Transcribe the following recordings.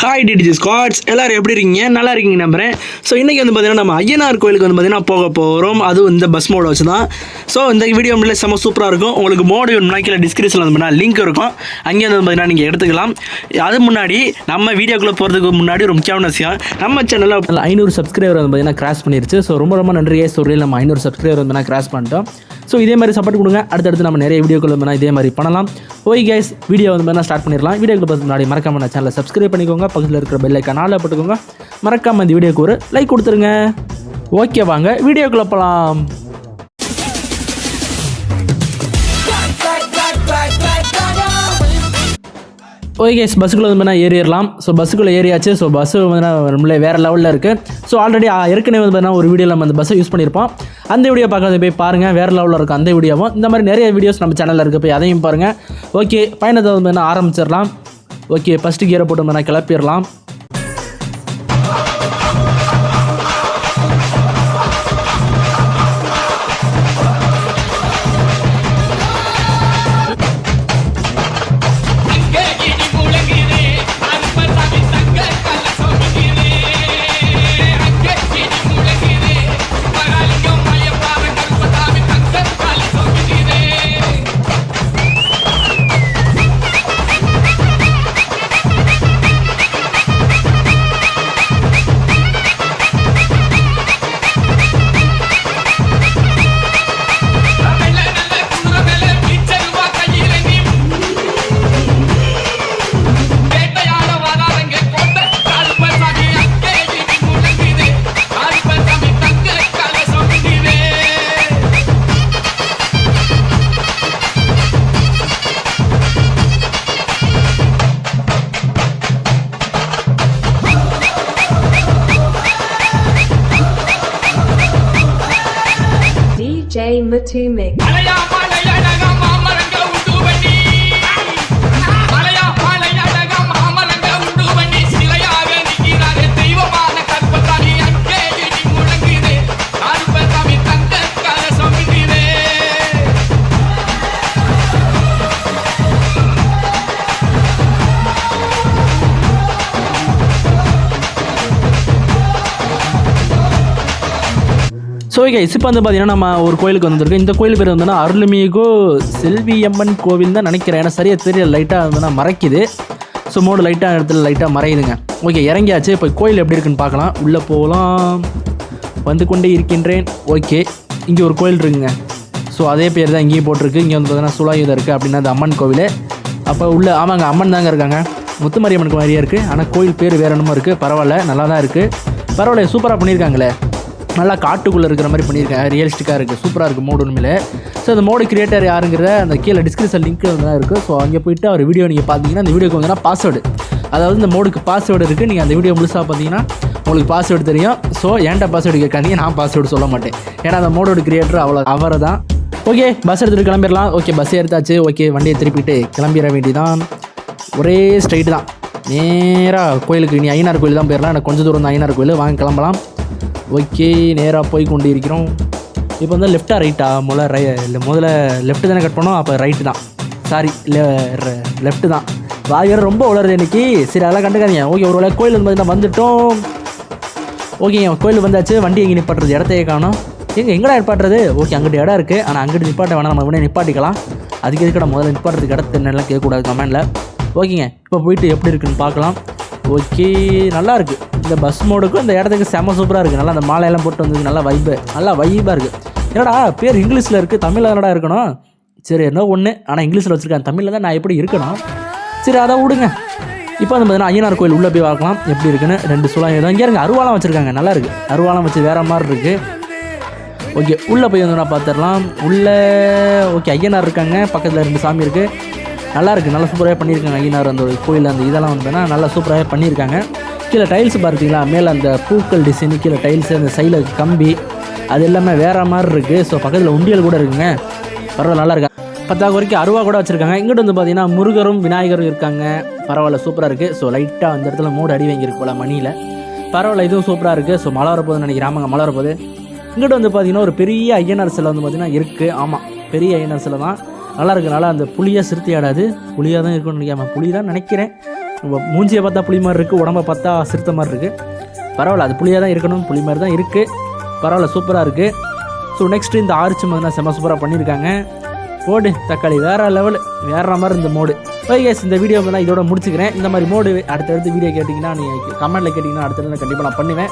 Hi DDG squads, எல்லோரும் எப்படி இருக்கீங்க? நல்லா இருக்கீங்க நம்புறேன். ஸோ இன்றைக்கி வந்து பார்த்தீங்கன்னா நம்ம ஐயனார் கோயிலுக்கு வந்து பார்த்தீங்கன்னா போக போகிறோம். அதுவும் இந்த பஸ் மோட வச்சு தான். ஸோ இந்த வீடியோ முன்னாடி செம்ம சூப்பராக இருக்கும். உங்களுக்கு மோடு வேணும்னா கீழே டிஸ்கிரிப்ஷனில் வந்து பார்த்தீங்கன்னா லிங்க் இருக்கும். அங்கேயே வந்து பார்த்தீங்கன்னா நீங்கள் எடுத்துக்கலாம். அது முன்னாடி நம்ம வீடியோக்குள்ளே போகிறதுக்கு முன்னாடி ஒரு முக்கியமான விஷயம், நம்ம சேனலில் 500 சப்ஸ்கிரைபர் வந்து பார்த்தீங்கன்னா கிராஸ் பண்ணிருச்சு. ஸோ ரொம்ப நன்றி சொல்கிறேன். நம்ம 500 சப்ஸ்கிரைபர் வந்து பார்த்தீங்கன்னா கிராஸ் பண்ணிட்டோம். ஸோ இதே மாதிரி சப்போர்ட் கொடுங்க. அடுத்தடுத்து நம்ம நிறைய வீடியோக்கள் வந்து இதே மாதிரி பண்ணலாம். ஓகே கைஸ், வீடியோ வந்து பார்த்தீங்கன்னா ஸ்டார்ட் பண்ணிடலாம். வீடியோக்கு பார்த்து முன்னாடி மறக்காம நான் சேனலை சப்ஸ்கிரைப் பண்ணிக்கோங்க. பக்கத்தில் இருக்கிற பெல் ஐக்கான் ஆல்ல போட்டுக்கோங்க. மறக்காம இந்த வீடியோக்கு ஒரு லைக் கொடுத்துருங்க. ஓகே, வாங்க வீடியோக்குள்ள போகலாம். ஓகே கைஸ், பஸ்ஸுக்குள்ளே வந்து ஏறிடலாம். ஸோ பஸ்ஸுக்குள்ளே ஏறியாச்சு. ஸோ பஸ்ஸு வந்து நம்மளே வேறு லெவலில் இருக்குது. ஸோ ஆல்ரெடி ஏற்கனவே வந்து பார்த்தீங்கன்னா ஒரு வீடியோவில் நம்ம அந்த பஸ்ஸை யூஸ் பண்ணியிருப்போம். அந்த வீடியோ பார்க்குறது போய் பாருங்கள், வேறு லெவலில் இருக்கும் அந்த வீடியோவும். இந்த மாதிரி நிறைய வீடியோஸ் நம்ம சேனலில் இருக்குது, போய் அதையும் பாருங்கள். ஓகே, பயணத்தை வந்து பார்த்தீங்கன்னா ஆரம்பிச்சிடலாம். ஓகே, ஃபஸ்ட்டு கியரை போட்டு வந்து கிளப்பிடலாம். Matumik. ஸோ கைஸ், இப்போ வந்து பார்த்தீங்கன்னா நம்ம ஒரு கோயிலுக்கு வந்துருக்கோம். இந்த கோயில் பேர் வந்து அருள்மிகு செல்வியம்மன் கோவில் தான் நினைக்கிறேன். ஏன்னா சரியாக தெரியல, லைட்டாக வந்து மறைக்குது. ஸோ மோடு லைட்டாக இடத்துல லைட்டாக மறையுதுங்க. ஓகே, இறங்கியாச்சு. இப்போ கோயில் எப்படி இருக்குன்னு பார்க்கலாம். உள்ளே போகலாம். வந்து கொண்டே இருக்கின்றேன். ஓகே, இங்கே ஒரு கோயில் இருக்குங்க. ஸோ அதே பேர் தான் இங்கேயும் போட்டிருக்கு. இங்கே வந்து பார்த்தீங்கன்னா சுலாயுதம் இருக்குது அப்படின்னா அது அம்மன் கோவில். அப்போ உள்ள ஆமாங்க, அம்மன் தாங்க இருக்காங்க. முத்துமாரியம்மனுக்கு மாதிரியே இருக்குது. ஆனால் கோயில் பேர் வேறு என்னமோ இருக்குது. பரவாயில்ல, நல்லா தான் இருக்குது. பரவாயில்ல, சூப்பராக பண்ணியிருக்காங்களே. நல்லா காட்டுக்குள்ளே இருக்கிற மாதிரி பண்ணியிருக்கேன். ரியலிஸ்டிக்காக இருக்குது, சூப்பராக இருக்குது மோடு உண்மையிலே. ஸோ அந்த மோடு கிரியேட்டர் யாருங்கிறத அந்த கீழே டிஸ்கிரிப்ஷன் லிங்க் வந்து தான் இருக்குது. ஸோ அங்கே போய்ட்டு அவர் வீடியோ நீங்கள் பார்த்தீங்கன்னா அந்த வீடியோக்கு வந்து பாஸ்வேர்டு, அதாவது இந்த மோடுக்கு பாஸ்வேர்டு இருக்குது. நீங்கள் அந்த வீடியோ முழுசாக பார்த்தீங்கன்னா உங்களுக்கு பாஸ்வேர்டு தெரியும். ஸோ ஏன்டா பாஸ்வேர்டு கேட்காதீங்க, நான் பாஸ்வேர்டு சொல்ல மாட்டேன். ஏன்னா அந்த மோடோட கிரியேட்டர் அவரை தான். ஓகே, பஸ் எடுத்துகிட்டு கிளம்பிடலாம். ஓகே, பஸ் எடுத்தாச்சு. ஓகே, வண்டியை திருப்பிட்டு கிளம்பிட வேண்டியதான். ஒரே ஸ்ட்ரைட்டு தான் நேராக கோயிலுக்கு. இனி ஐயனார் கோயில் தான் போயிடலாம். எனக்கு கொஞ்சம் தூரம் தான் ஐயனார் கோயில். வாங்க கிளம்பலாம். ஓகே, நேராக போய் கொண்டு இருக்கிறோம். இப்போ வந்து லெஃப்டாக ரைட்டா? முதல்ல லெஃப்ட்டு தானே கட் பண்ணோம். அப்போ ரைட்டு தான். சாரி, லெஃப்ட்டு தான். வாயிற ரொம்ப உளருது இன்றைக்கி. சரி, அதெல்லாம் கண்டுக்காதீங்க. ஓகே, ஒரு வேளை கோயில் வந்து பார்த்தீங்கன்னா வந்துவிட்டோம். ஓகேங்க, கோயில் வந்தாச்சு. வண்டி எங்கே நிப்பாட்டுறது? இடத்தையே காணும். எங்கடா நிப்பாட்டுறது? ஓகே, அங்கிட்டு இடம் இருக்குது. ஆனால் அங்கிட்டு நிப்பாட்ட வேணாம், நம்ம உடனே நிப்பாட்டிக்கலாம். அதுக்கு எதுக்கடா முதல்ல நிப்பாட்டுறதுக்கு இடத்து என்னெல்லாம் கேட்கக்கூடாது கமெண்டில். ஓகேங்க, இப்போ போயிட்டு எப்படி இருக்குன்னு பார்க்கலாம். ஓகே, நல்லாயிருக்கு. இந்த பஸ் மோடுக்கும் இந்த இடத்துக்கு செம்ம சூப்பராக இருக்குது. நல்லா அந்த மாலையெல்லாம் போட்டு வந்ததுக்கு நல்லா வைப்பாக இருக்குது. என்னடா பேர் இங்கிலீஷில் இருக்குது, தமிழில் என்னடா இருக்கணும்? சரி, என்ன ஒன்று, ஆனால் இங்கிலீஷில் வச்சுருக்கேன். தமிழில் தான் நான் எப்படி இருக்கணும்? சரி, அதை விடுங்க. இப்போ வந்து பார்த்தீங்கன்னா ஐயனார் கோயில் உள்ளே போய் பார்க்கலாம் எப்படி இருக்குன்னு. 2 சுழாயம் இங்கே இருங்க, அருவாலாம் வச்சுருக்காங்க. நல்லா இருக்குது, அருவாலாம் வச்சு வேறு மாதிரி இருக்குது. ஓகே, உள்ளே போய் வந்து நான் பார்த்துடலாம். உள்ளே ஓகே, ஐயனார் இருக்காங்க. பக்கத்தில் 2 சாமி இருக்குது. நல்லா இருக்குது, நல்லா சூப்பராக பண்ணியிருக்காங்க. ஐயனார் அந்த கோயில் அந்த இதெல்லாம் வந்து நல்லா சூப்பராக பண்ணியிருக்காங்க. கீழே டைல்ஸ் பார்த்தீங்களா? மேலே அந்த பூக்கள் டிசைனு, கீழே டைல்ஸு, அந்த சைடில் கம்பி, அது எல்லாமே வேறு மாதிரி இருக்குது. ஸோ பக்கத்தில் உண்டியல் கூட இருக்குங்க. பரவாயில்ல, நல்லா இருக்கா. 10 வரைக்கும் அருவா கூட வச்சுருக்காங்க. இங்கிட்ட வந்து பார்த்தீங்கன்னா முருகரும் விநாயகரும் இருக்காங்க. பரவாயில்ல, சூப்பராக இருக்குது. ஸோ லைட்டாக அந்த இடத்துல மூடு அடி வாங்கியிருக்கு போல் மணியில். பரவாயில்ல, இதுவும் சூப்பராக இருக்குது. ஸோ மழை வரப்போகுதுன்னு நினைக்கிறேன். ஆமாங்க, மழை வரப்போகுது. இங்கிட்ட வந்து பார்த்தீங்கன்னா ஒரு பெரிய ஐயனார் சிலை வந்து பார்த்தீங்கன்னா இருக்குது. ஆமாம், பெரிய ஐயனார் சிலை தான். நல்லா இருக்குது. நல்லா அந்த புளியாக சிறுத்தி ஆடாது, புளியாக தான் இருக்குன்னு நினைக்காம புளி தான் நினைக்கிறேன். மூஞ்சியை பார்த்தா புலி மாதிரி இருக்குது, உடம்பை பார்த்தா சிறுத்தை மாதிரி இருக்குது. பரவாயில்ல, அது புளியாக தான் இருக்கணும், புளி மாதிரி தான் இருக்குது. பரவாயில்ல, சூப்பராக இருக்குது. ஸோ நெக்ஸ்ட்டு இந்த ஆர்ச் மாதிரி செம்ம சூப்பராக பண்ணியிருக்காங்க. மோடு தக்காளி வேறு லெவல், வேறு மாதிரி இந்த மோடு. ஓகே கேஸ், இந்த வீடியோ நான் இதோட முடிச்சுக்கிறேன். இந்த மாதிரி மோடு அடுத்தடுத்து வீடியோ கேட்டிங்கன்னா நீங்கள் கமெண்ட்டில் கேட்டிங்கன்னா அடுத்தடுத்து கண்டிப்பாக நான் பண்ணுவேன்.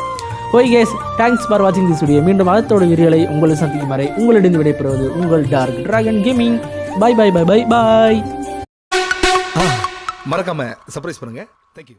ஓகே கேஸ், தேங்க்ஸ் ஃபார் வாட்சிங் திஸ் வீடியோ. மீண்டும் அடுத்தோட வீடியோவை உங்களை சந்திக்கும் வரை உங்களிடம் விடைபெறுவது உங்கள் Dark Dragon Gaming. Bye bye bye bye bye. மறக்காம சர்ப்ரைஸ் பண்ணுங்க. தேங்க்யூ.